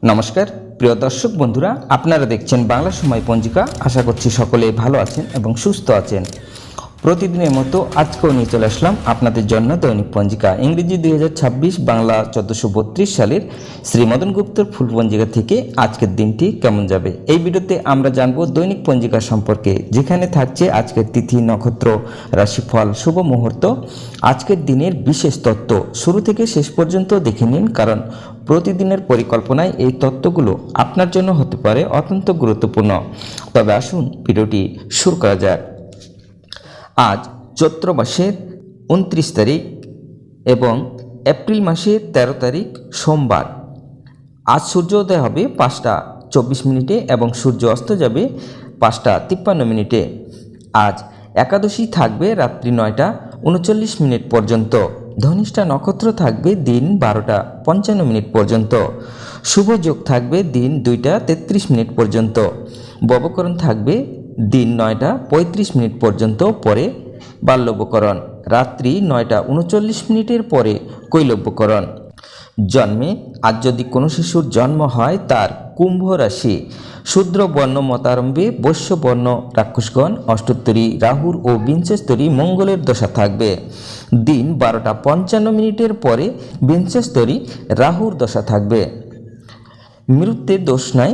নমস্কার প্রিয় দর্শক বন্ধুরা, আপনারা দেখছেন বাংলা সময় পঞ্জিকা। আশা করছি সকলে ভালো আছেন এবং সুস্থ আছেন। প্রতিদিনের মতো আজকেও নিয়ে চলে আসলাম আপনাদের জন্য দৈনিক পঞ্জিকা, ইংরেজি 2026, বাংলা 1432 সালের শ্রী মদন গুপ্তর ফুল পঞ্জিকা থেকে আজকের দিনটি কেমন যাবে। এই ভিডিওতে আমরা জানবো দৈনিক পঞ্জিকা সম্পর্কে, যেখানে থাকছে আজকের তিথি, নক্ষত্র, রাশিফল, শুভ মুহূর্ত, আজকের দিনের বিশেষ তত্ত্ব। শুরু থেকে শেষ পর্যন্ত দেখে নিন, কারণ প্রতিদিনের পরিকল্পনায় এই তত্ত্বগুলো আপনার জন্য হতে পারে অত্যন্ত গুরুত্বপূর্ণ। তবে আসুন ভিডিওটি শুরু করা যাক। আজ চৈত্র মাসের 29 তারিখ এবং এপ্রিল মাসের 13 তারিখ সোমবার। আজ সূর্যোদয় হবে 5টা 24 এবং সূর্য অস্ত যাবে 5টা 53 আজ একাদশী থাকবে রাত্রি 9টা 39 পর্যন্ত। ধনিষ্ঠা নক্ষত্র থাকবে দিন 12টা 55 পর্যন্ত। শুভ যোগ থাকবে দিন 2টা 33 পর্যন্ত। ববকরণ থাকবে দিন 9টা 35 পর্যন্ত, পরে বাল্যবকরণ। রাত্রি 9টা 39 পরে কৈলব্যকরণ। জন্মে আজ যদি কোনো শিশুর জন্ম হয়, তার কুম্ভ রাশি, শূদ্র বর্ণ মতারম্ভে বৈশ্য বর্ণ রাক্ষসগণ, অষ্টোত্তরী রাহুর ও বিংশস্তরী মঙ্গলের দশা থাকবে। দিন 12টা 55 পরে বিংশস্তরী রাহুর দশা থাকবে। মৃত্যুর দোষ নাই।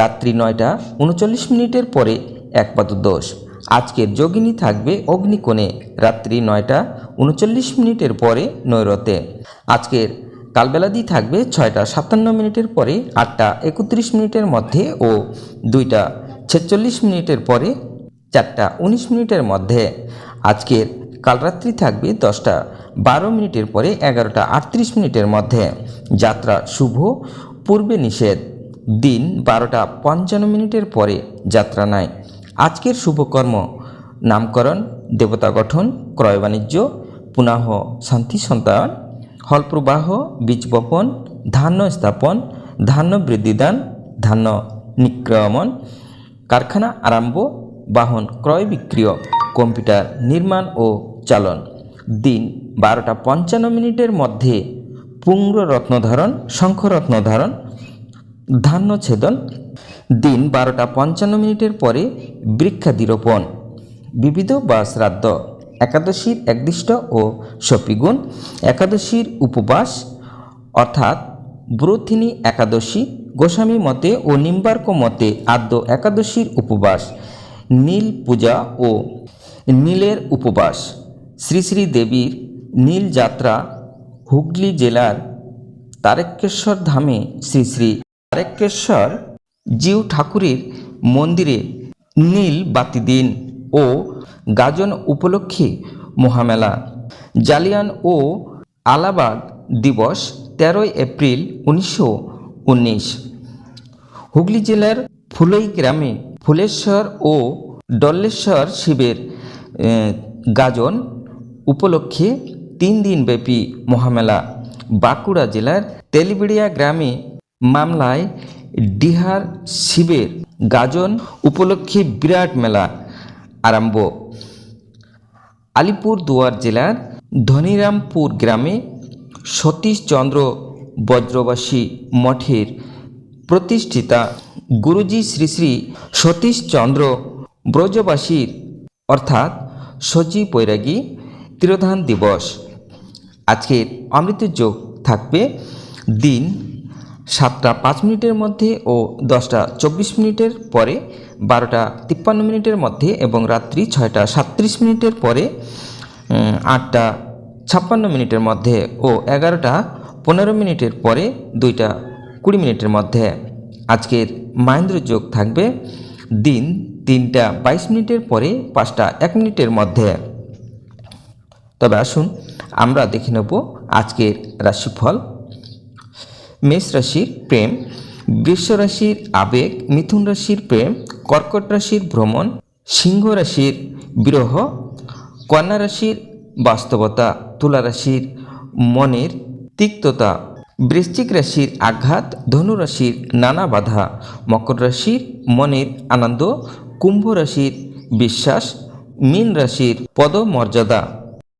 রাত্রি 9টা 39 পরে একপাত দোষ। আজকের যোগিনী থাকবে অগ্নিকোণে রাত্রি 9টা 39 পরে নৈরতে। আজকের কালবেলাদি থাকবে 6টা 57 পরে 8টা 31 মধ্যে ও 2টা 46 পরে 4টা 19 মধ্যে। আজকের কালরাত্রি থাকবে 10টা 12 পরে 11টা 38 মধ্যে। যাত্রা শুভ, পূর্বে নিষেধ। দিন 12টা 55 পরে যাত্রা নাই। আজকের শুভকর্ম: নামকরণ, দেবতা গঠন, ক্রয় বাণিজ্য, পুনাহ শান্তি সন্তান, হল প্রবাহ, বীজ বপন, ধান্য স্থাপন, ধান্য বৃদ্ধিদান, ধান্য নিক্রমণ, কারখানা আরম্ভ, বাহন ক্রয় বিক্রয়, কম্পিউটার নির্মাণ ও চালন। দিন 12টা 55 মধ্যে পুঙ্গ রত্নধারণ, শঙ্খরত্ন ধারণ, ধান্য ছেদন। দিন 12টা 55 পরে বৃক্ষাদিরোপণ, বিবিধ বা শ্রাদ্ধ। একাদশীর একদিষ্ট ও সপিগুণ: একাদশীর উপবাস অর্থাৎ ব্রথিনী একাদশী, গোস্বামী মতে ও নিম্বার্ক মতে আদ্য একাদশীর উপবাস, নীল পূজা ও নীলের উপবাস। শ্রী শ্রী দেবীর নীল যাত্রা। হুগলি জেলার তারকেশ্বর ধামে শ্রী শ্রী তারকেশ্বর জিউ ঠাকুরের মন্দিরে নীল বাতি দিন ও গাজন উপলক্ষে মহামেলা। জালিয়ান ও আলাবাগ দিবস 13 এপ্রিল 1919। হুগলি জেলার ফুলই গ্রামে ফুলেশ্বর ও ডল্লেশ্বর শিবের গাজন উপলক্ষে 3 দিনব্যাপী মহামেলা। বাঁকুড়া জেলার তেলিবিড়িয়া গ্রামে মামলায় ডিহার শিবের গাজন উপলক্ষে বিরাট মেলা আরম্ভ। আলিপুরদুয়ার জেলার ধনিরামপুর গ্রামে সতীশচন্দ্র বজ্রবাসী মঠের প্রতিষ্ঠিতা গুরুজি শ্রী শ্রী সতীশচন্দ্র ব্রজবাসীর অর্থাৎ সজি বৈরাগী তিরোধান দিবস। আজকের অমৃত যোগ থাকবে দিন 7টা 5 মধ্যে ও 10টা 24 পরে 12টা 53 মধ্যে এবং রাত্রি 6টা 37 পরে 8টা 56 মধ্যে ও 11টা 15 পরে 2টা 20 মধ্যে। আজকের মাহেন্দ্র যোগ থাকবে দিন 3টা 22 পরে 5টা 1 মধ্যে। তবে আসুন আমরা দেখে নেব আজকের রাশিফল। মেষ রাশির প্রেম, বৃষ রাশির আবেগ, মিথুন রাশির প্রেম, কর্কট রাশির ভ্রমণ, সিংহ রাশির বিরহ, কন্যা রাশির বাস্তবতা, তুলা রাশির মনের তিক্ততা, বৃশ্চিক রাশির আঘাত, ধনু রাশির নানা বাধা, মকর রাশির মনের আনন্দ, কুম্ভ রাশির বিশ্বাস, মীন রাশির পদমর্যাদা।